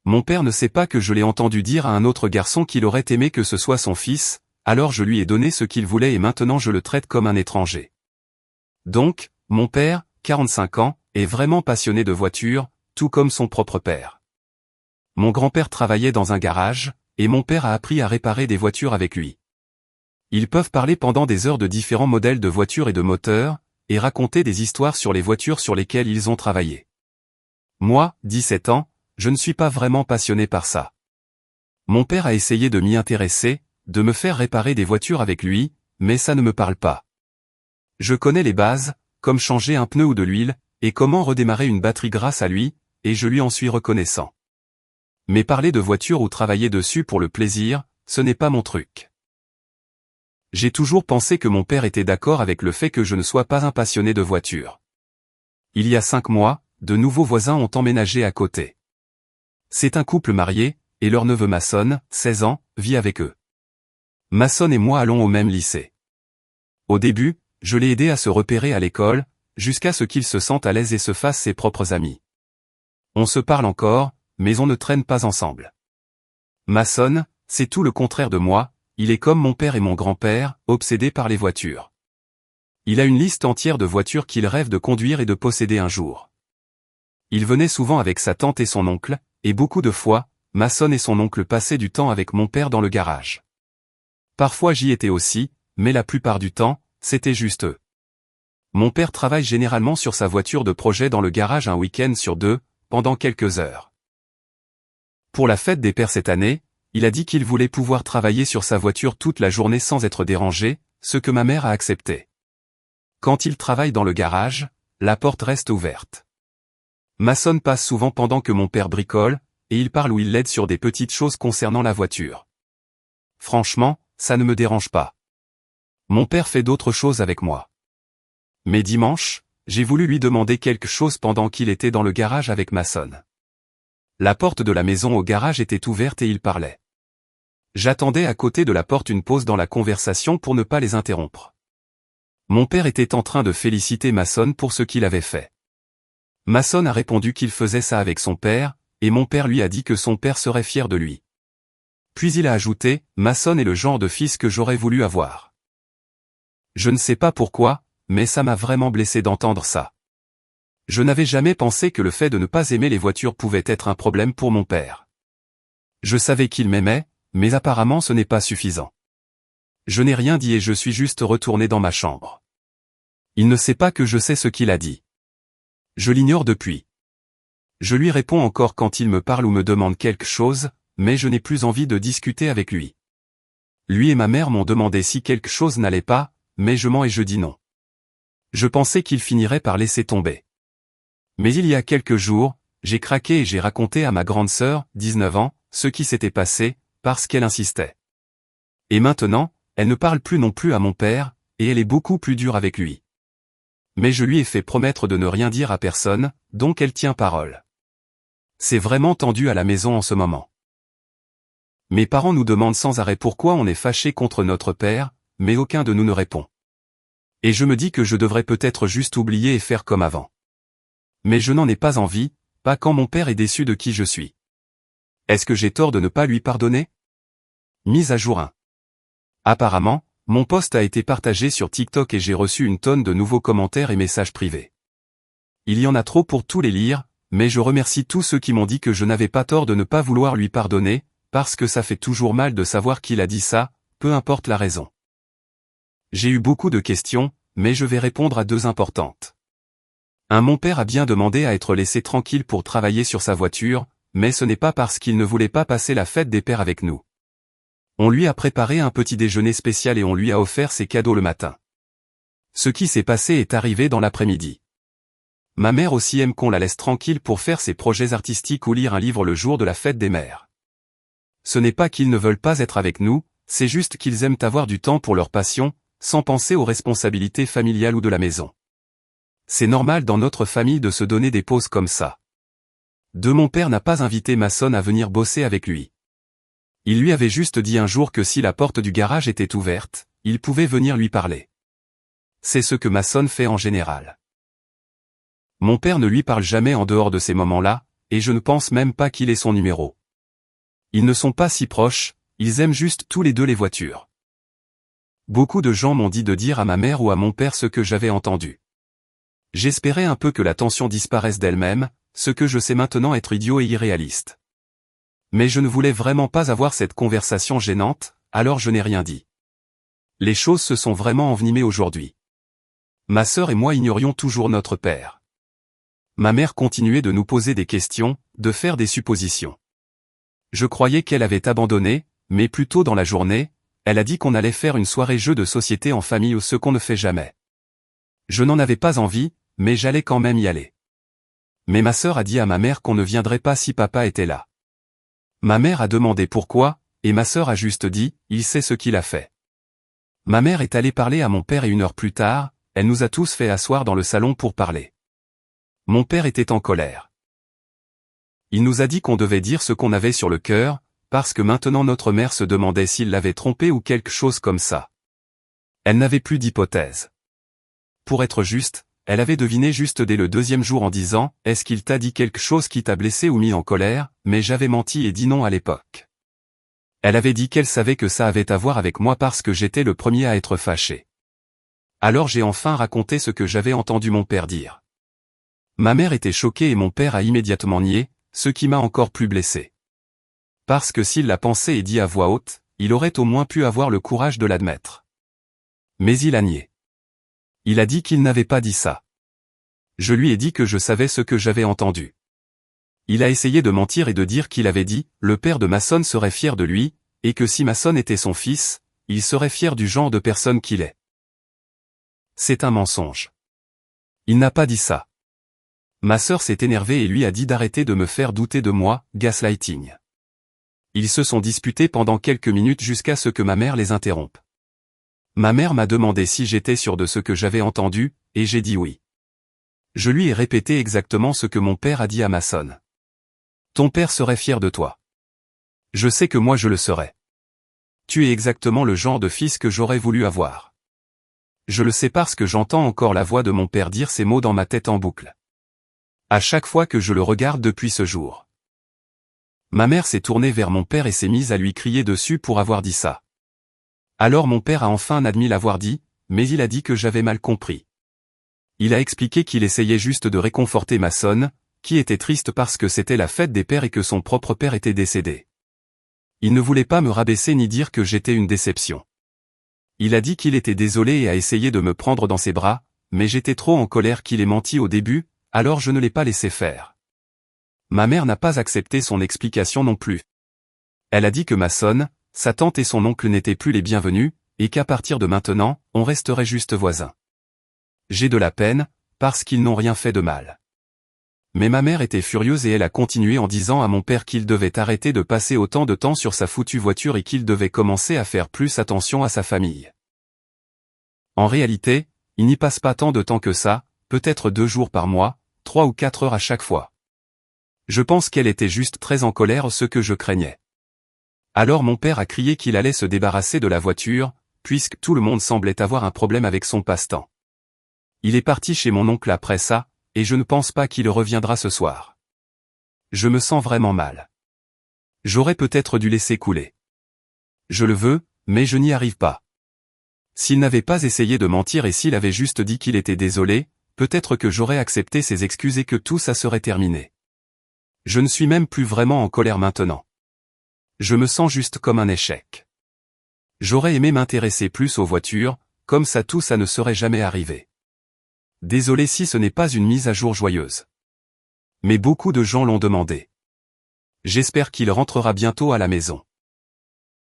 Mon père ne sait pas que je l'ai entendu dire à un autre garçon qu'il aurait aimé que ce soit son fils, alors je lui ai donné ce qu'il voulait et maintenant je le traite comme un étranger. Donc, mon père, 45 ans, est vraiment passionné de voitures, tout comme son propre père. Mon grand-père travaillait dans un garage, et mon père a appris à réparer des voitures avec lui. Ils peuvent parler pendant des heures de différents modèles de voitures et de moteurs, et raconter des histoires sur les voitures sur lesquelles ils ont travaillé. Moi, 17 ans, je ne suis pas vraiment passionné par ça. Mon père a essayé de m'y intéresser, de me faire réparer des voitures avec lui, mais ça ne me parle pas. Je connais les bases, comme changer un pneu ou de l'huile, et comment redémarrer une batterie grâce à lui, et je lui en suis reconnaissant. Mais parler de voiture ou travailler dessus pour le plaisir, ce n'est pas mon truc. J'ai toujours pensé que mon père était d'accord avec le fait que je ne sois pas un passionné de voiture. Il y a 5 mois, de nouveaux voisins ont emménagé à côté. C'est un couple marié, et leur neveu Mason, 16 ans, vit avec eux. Mason et moi allons au même lycée. Au début, je l'ai aidé à se repérer à l'école, jusqu'à ce qu'il se sente à l'aise et se fasse ses propres amis. On se parle encore, mais on ne traîne pas ensemble. Mason, c'est tout le contraire de moi, il est comme mon père et mon grand-père, obsédé par les voitures. Il a une liste entière de voitures qu'il rêve de conduire et de posséder un jour. Il venait souvent avec sa tante et son oncle, et beaucoup de fois, Mason et son oncle passaient du temps avec mon père dans le garage. Parfois j'y étais aussi, mais la plupart du temps, c'était juste eux. Mon père travaille généralement sur sa voiture de projet dans le garage un week-end sur 2, pendant quelques heures. Pour la fête des pères cette année, il a dit qu'il voulait pouvoir travailler sur sa voiture toute la journée sans être dérangé, ce que ma mère a accepté. Quand il travaille dans le garage, la porte reste ouverte. Mason passe souvent pendant que mon père bricole, et il parle ou il l'aide sur des petites choses concernant la voiture. Franchement, ça ne me dérange pas. Mon père fait d'autres choses avec moi. Mais dimanche, j'ai voulu lui demander quelque chose pendant qu'il était dans le garage avec Mason. La porte de la maison au garage était ouverte et il parlait. J'attendais à côté de la porte une pause dans la conversation pour ne pas les interrompre. Mon père était en train de féliciter Mason pour ce qu'il avait fait. Mason a répondu qu'il faisait ça avec son père, et mon père lui a dit que son père serait fier de lui. Puis il a ajouté, Mason est le genre de fils que j'aurais voulu avoir. Je ne sais pas pourquoi, mais ça m'a vraiment blessé d'entendre ça. Je n'avais jamais pensé que le fait de ne pas aimer les voitures pouvait être un problème pour mon père. Je savais qu'il m'aimait, mais apparemment ce n'est pas suffisant. Je n'ai rien dit et je suis juste retourné dans ma chambre. Il ne sait pas que je sais ce qu'il a dit. Je l'ignore depuis. Je lui réponds encore quand il me parle ou me demande quelque chose, mais je n'ai plus envie de discuter avec lui. Lui et ma mère m'ont demandé si quelque chose n'allait pas, mais je mens et je dis non. Je pensais qu'il finirait par laisser tomber. Mais il y a quelques jours, j'ai craqué et j'ai raconté à ma grande sœur, 19 ans, ce qui s'était passé, parce qu'elle insistait. Et maintenant, elle ne parle plus non plus à mon père, et elle est beaucoup plus dure avec lui. Mais je lui ai fait promettre de ne rien dire à personne, donc elle tient parole. C'est vraiment tendu à la maison en ce moment. Mes parents nous demandent sans arrêt pourquoi on est fâché contre notre père, mais aucun de nous ne répond. Et je me dis que je devrais peut-être juste oublier et faire comme avant. Mais je n'en ai pas envie, pas quand mon père est déçu de qui je suis. Est-ce que j'ai tort de ne pas lui pardonner? Mise à jour 1. Apparemment, mon post a été partagé sur TikTok et j'ai reçu une tonne de nouveaux commentaires et messages privés. Il y en a trop pour tous les lire, mais je remercie tous ceux qui m'ont dit que je n'avais pas tort de ne pas vouloir lui pardonner, parce que ça fait toujours mal de savoir qu'il a dit ça, peu importe la raison. J'ai eu beaucoup de questions, mais je vais répondre à 2 importantes. 1. Mon père a bien demandé à être laissé tranquille pour travailler sur sa voiture, mais ce n'est pas parce qu'il ne voulait pas passer la fête des pères avec nous. On lui a préparé un petit déjeuner spécial et on lui a offert ses cadeaux le matin. Ce qui s'est passé est arrivé dans l'après-midi. Ma mère aussi aime qu'on la laisse tranquille pour faire ses projets artistiques ou lire un livre le jour de la fête des mères. Ce n'est pas qu'ils ne veulent pas être avec nous, c'est juste qu'ils aiment avoir du temps pour leur passion, sans penser aux responsabilités familiales ou de la maison. C'est normal dans notre famille de se donner des pauses comme ça. 2. Mon père n'a pas invité Mason à venir bosser avec lui. Il lui avait juste dit un jour que si la porte du garage était ouverte, il pouvait venir lui parler. C'est ce que Mason fait en général. Mon père ne lui parle jamais en dehors de ces moments-là, et je ne pense même pas qu'il ait son numéro. Ils ne sont pas si proches, ils aiment juste tous les deux les voitures. Beaucoup de gens m'ont dit de dire à ma mère ou à mon père ce que j'avais entendu. J'espérais un peu que la tension disparaisse d'elle-même, ce que je sais maintenant être idiot et irréaliste. Mais je ne voulais vraiment pas avoir cette conversation gênante, alors je n'ai rien dit. Les choses se sont vraiment envenimées aujourd'hui. Ma sœur et moi ignorions toujours notre père. Ma mère continuait de nous poser des questions, de faire des suppositions. Je croyais qu'elle avait abandonné, mais plus tôt dans la journée, elle a dit qu'on allait faire une soirée jeu de société en famille ou ce qu'on ne fait jamais. Je n'en avais pas envie, mais j'allais quand même y aller. Mais ma sœur a dit à ma mère qu'on ne viendrait pas si papa était là. Ma mère a demandé pourquoi, et ma sœur a juste dit, il sait ce qu'il a fait. Ma mère est allée parler à mon père et 1 heure plus tard, elle nous a tous fait asseoir dans le salon pour parler. Mon père était en colère. Il nous a dit qu'on devait dire ce qu'on avait sur le cœur, parce que maintenant notre mère se demandait s'il l'avait trompée ou quelque chose comme ça. Elle n'avait plus d'hypothèse. Pour être juste, elle avait deviné juste dès le 2e jour en disant « Est-ce qu'il t'a dit quelque chose qui t'a blessé ou mis en colère ?» Mais j'avais menti et dit non à l'époque. Elle avait dit qu'elle savait que ça avait à voir avec moi parce que j'étais le premier à être fâché. Alors j'ai enfin raconté ce que j'avais entendu mon père dire. Ma mère était choquée et mon père a immédiatement nié, ce qui m'a encore plus blessé. Parce que s'il l'a pensé et dit à voix haute, il aurait au moins pu avoir le courage de l'admettre. Mais il a nié. Il a dit qu'il n'avait pas dit ça. Je lui ai dit que je savais ce que j'avais entendu. Il a essayé de mentir et de dire qu'il avait dit, le père de Mason serait fier de lui, et que si Mason était son fils, il serait fier du genre de personne qu'il est. C'est un mensonge. Il n'a pas dit ça. Ma sœur s'est énervée et lui a dit d'arrêter de me faire douter de moi, gaslighting. Ils se sont disputés pendant quelques minutes jusqu'à ce que ma mère les interrompe. Ma mère m'a demandé si j'étais sûr de ce que j'avais entendu, et j'ai dit oui. Je lui ai répété exactement ce que mon père a dit à Mason. Ton père serait fier de toi. Je sais que moi je le serais. Tu es exactement le genre de fils que j'aurais voulu avoir. Je le sais parce que j'entends encore la voix de mon père dire ces mots dans ma tête en boucle. À chaque fois que je le regarde depuis ce jour. Ma mère s'est tournée vers mon père et s'est mise à lui crier dessus pour avoir dit ça. Alors mon père a enfin admis l'avoir dit, mais il a dit que j'avais mal compris. Il a expliqué qu'il essayait juste de réconforter Mason, qui était triste parce que c'était la fête des pères et que son propre père était décédé. Il ne voulait pas me rabaisser ni dire que j'étais une déception. Il a dit qu'il était désolé et a essayé de me prendre dans ses bras, mais j'étais trop en colère qu'il ait menti au début, alors je ne l'ai pas laissé faire. Ma mère n'a pas accepté son explication non plus. Elle a dit que Mason, sa tante et son oncle n'étaient plus les bienvenus, et qu'à partir de maintenant, on resterait juste voisins. J'ai de la peine, parce qu'ils n'ont rien fait de mal. Mais ma mère était furieuse et elle a continué en disant à mon père qu'il devait arrêter de passer autant de temps sur sa foutue voiture et qu'il devait commencer à faire plus attention à sa famille. En réalité, il n'y passe pas tant de temps que ça, peut-être 2 jours par mois, 3 ou 4 heures à chaque fois. Je pense qu'elle était juste très en colère, ce que je craignais. Alors mon père a crié qu'il allait se débarrasser de la voiture, puisque tout le monde semblait avoir un problème avec son passe-temps. Il est parti chez mon oncle après ça, et je ne pense pas qu'il reviendra ce soir. Je me sens vraiment mal. J'aurais peut-être dû laisser couler. Je le veux, mais je n'y arrive pas. S'il n'avait pas essayé de mentir et s'il avait juste dit qu'il était désolé, peut-être que j'aurais accepté ses excuses et que tout ça serait terminé. Je ne suis même plus vraiment en colère maintenant. Je me sens juste comme un échec. J'aurais aimé m'intéresser plus aux voitures, comme ça tout ça ne serait jamais arrivé. Désolé si ce n'est pas une mise à jour joyeuse. Mais beaucoup de gens l'ont demandé. J'espère qu'il rentrera bientôt à la maison.